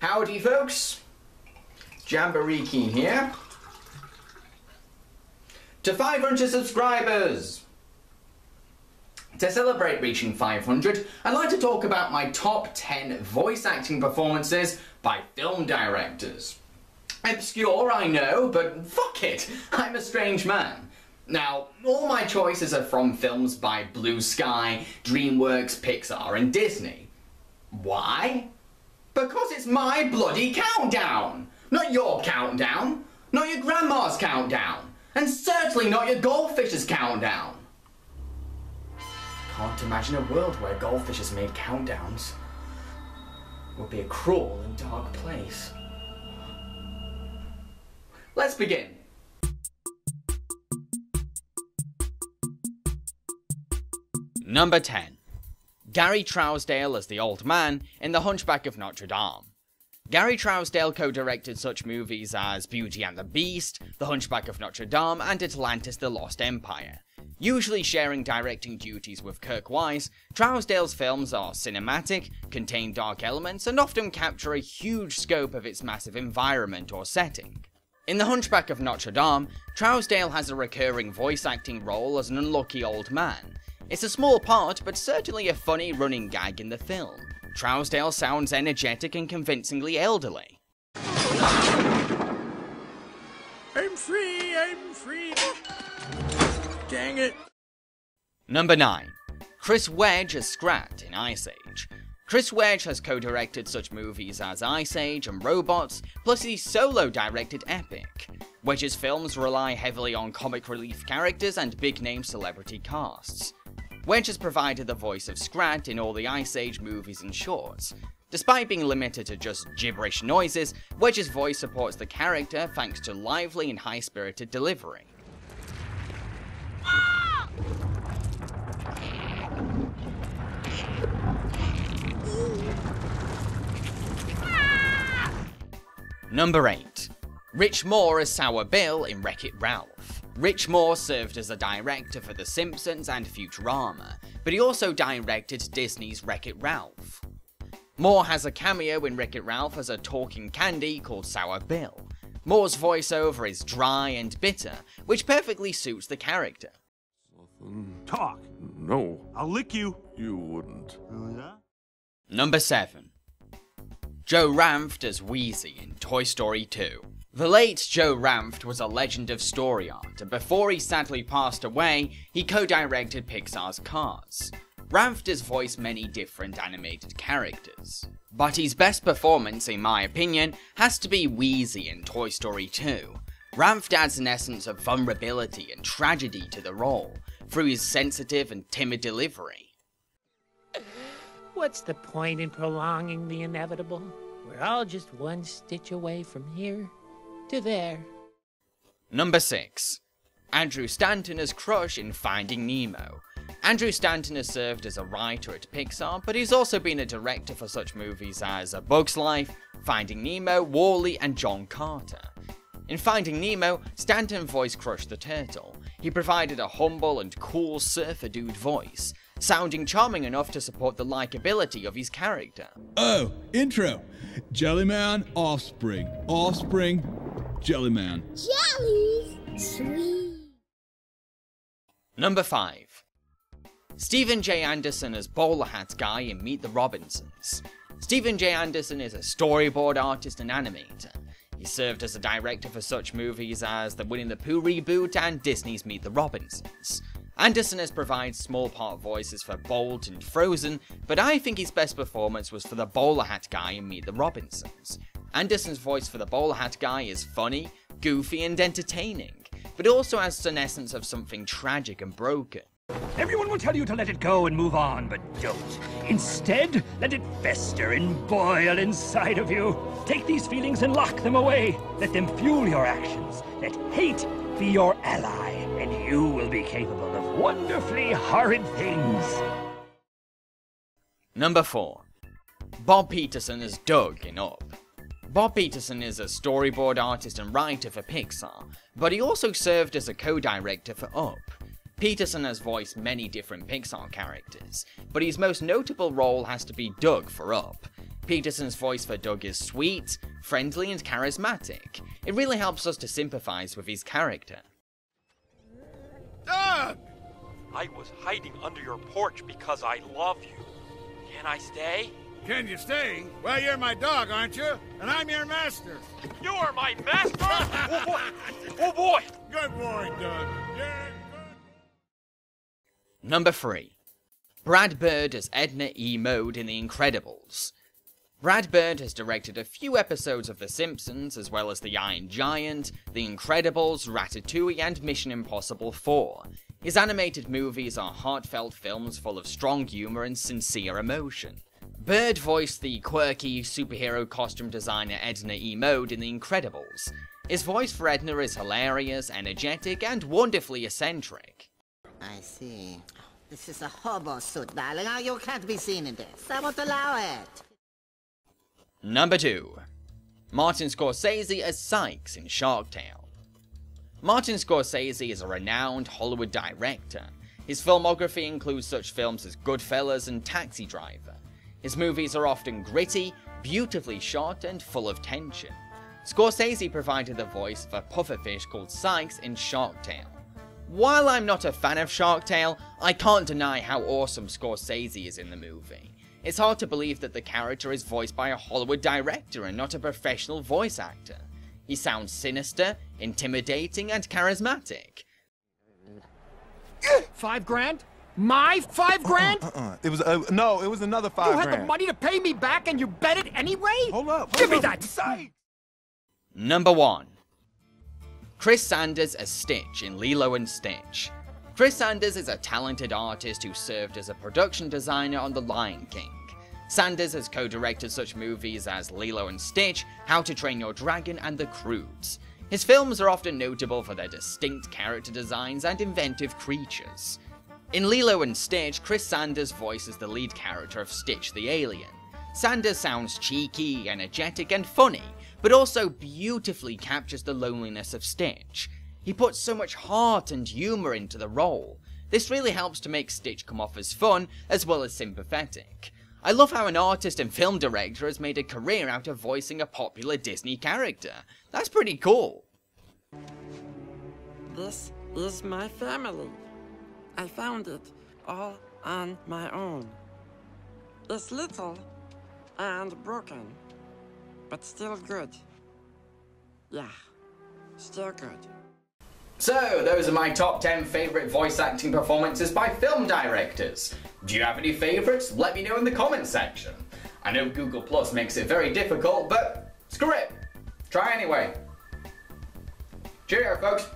Howdy folks, Jambareeqi here. To 500 subscribers! To celebrate reaching 500, I'd like to talk about my top 10 voice acting performances by film directors. Obscure, I know, but fuck it, I'm a strange man. Now, all my choices are from films by Blue Sky, DreamWorks, Pixar and Disney. Why? Because it's my bloody countdown! Not your countdown, not your grandma's countdown, and certainly not your goldfish's countdown. Can't imagine a world where goldfishes made countdowns. It would be a cruel and dark place. Let's begin. Number 10. Gary Trousdale as the old man in The Hunchback of Notre Dame. Gary Trousdale co-directed such movies as Beauty and the Beast, The Hunchback of Notre Dame, and Atlantis: The Lost Empire. Usually sharing directing duties with Kirk Wise, Trousdale's films are cinematic, contain dark elements, and often capture a huge scope of its massive environment or setting. In The Hunchback of Notre Dame, Trousdale has a recurring voice acting role as an unlucky old man. It's a small part, but certainly a funny running gag in the film. Trousdale sounds energetic and convincingly elderly. I'm free. Dang it. Number 9. Chris Wedge as Scrat in Ice Age. Chris Wedge has co-directed such movies as Ice Age and Robots, plus he solo-directed Epic. Wedge's films rely heavily on comic relief characters and big-name celebrity casts. Wedge has provided the voice of Scrat in all the Ice Age movies and shorts. Despite being limited to just gibberish noises, Wedge's voice supports the character thanks to lively and high-spirited delivery. Number 8. Rich Moore as Sour Bill in Wreck-It Ralph. Rich Moore served as a director for The Simpsons and Futurama, but he also directed Disney's Wreck-It Ralph. Moore has a cameo in Wreck-It Ralph as a talking candy called Sour Bill. Moore's voiceover is dry and bitter, which perfectly suits the character. Talk. No, I'll lick you. you wouldn't. Oh, yeah? Number 7. Joe Ranft as Wheezy in Toy Story 2. The late Joe Ranft was a legend of story art, and before he sadly passed away, he co-directed Pixar's Cars. Ranft has voiced many different animated characters, but his best performance, in my opinion, has to be Wheezy in Toy Story 2. Ranft adds an essence of vulnerability and tragedy to the role, through his sensitive and timid delivery. What's the point in prolonging the inevitable? We're all just one stitch away from here to there. Number 6. Andrew Stanton as Crush in Finding Nemo. Andrew Stanton has served as a writer at Pixar, but he's also been a director for such movies as A Bug's Life, Finding Nemo, WALL-E, and John Carter. In Finding Nemo, Stanton voiced Crush the Turtle. He provided a humble and cool surfer dude voice, sounding charming enough to support the likability of his character. Oh, intro. Jellyman, Offspring. Offspring, Jellyman. Jellies? Sweet. Number 5. Stephen J. Anderson as Bowler Hat Guy in Meet the Robinsons. Stephen J. Anderson is a storyboard artist and animator. He served as a director for such movies as the Winnie the Pooh reboot and Disney's Meet the Robinsons. Anderson has provided small part voices for Bolt and Frozen, but I think his best performance was for the Bowler Hat Guy in Meet the Robinsons. Anderson's voice for the Bowler Hat Guy is funny, goofy, and entertaining, but also has an essence of something tragic and broken. Everyone will tell you to let it go and move on, but don't. Instead, let it fester and boil inside of you. Take these feelings and lock them away. Let them fuel your actions. Let hate be your ally, and you will be capable of wonderfully horrid things. Number 4. Bob Peterson as Doug in Up. Bob Peterson is a storyboard artist and writer for Pixar, but he also served as a co-director for Up. Peterson has voiced many different Pixar characters, but his most notable role has to be Doug for Up. Peterson's voice for Doug is sweet, friendly, and charismatic. It really helps us to sympathize with his character. Doug! I was hiding under your porch because I love you. Can I stay? Can you stay? Well, you're my dog, aren't you? And I'm your master. You are my master? Oh boy! Oh boy! Good boy, Doug. Yeah, good. Number 3. Brad Bird as Edna E. Mode in The Incredibles. Brad Bird has directed a few episodes of The Simpsons, as well as The Iron Giant, The Incredibles, Ratatouille, and Mission Impossible 4. His animated movies are heartfelt films full of strong humor and sincere emotion. Bird voiced the quirky superhero costume designer Edna E. Mode in The Incredibles. His voice for Edna is hilarious, energetic, and wonderfully eccentric. I see. This is a hobo suit, darling. Now you can't be seen in this. I won't allow it. Number 2. Martin Scorsese as Sykes in Shark Tale. Martin Scorsese is a renowned Hollywood director. His filmography includes such films as Goodfellas and Taxi Driver. His movies are often gritty, beautifully shot, and full of tension. Scorsese provided the voice of a pufferfish called Sykes in Shark Tale. While I'm not a fan of Shark Tale, I can't deny how awesome Scorsese is in the movie. It's hard to believe that the character is voiced by a Hollywood director and not a professional voice actor. He sounds sinister, intimidating, and charismatic. $5 grand? My $5 grand? It was no, it was another $5 grand. You had the money to pay me back and you bet it anyway? Hold up. Give me that! Number 1. Chris Sanders as Stitch in Lilo and Stitch. Chris Sanders is a talented artist who served as a production designer on The Lion King. Sanders has co-directed such movies as Lilo and Stitch, How to Train Your Dragon, and The Croods. His films are often notable for their distinct character designs and inventive creatures. In Lilo and Stitch, Chris Sanders voices the lead character of Stitch the alien. Sanders sounds cheeky, energetic, and funny, but also beautifully captures the loneliness of Stitch. He puts so much heart and humour into the role. This really helps to make Stitch come off as fun, as well as sympathetic. I love how an artist and film director has made a career out of voicing a popular Disney character. That's pretty cool. This is my family. I found it all on my own. It's little and broken, but still good. Yeah, still good. So, those are my top 10 favourite voice acting performances by film directors. Do you have any favourites? Let me know in the comments section. I know Google Plus makes it very difficult, but screw it. Try anyway. Cheerio, folks.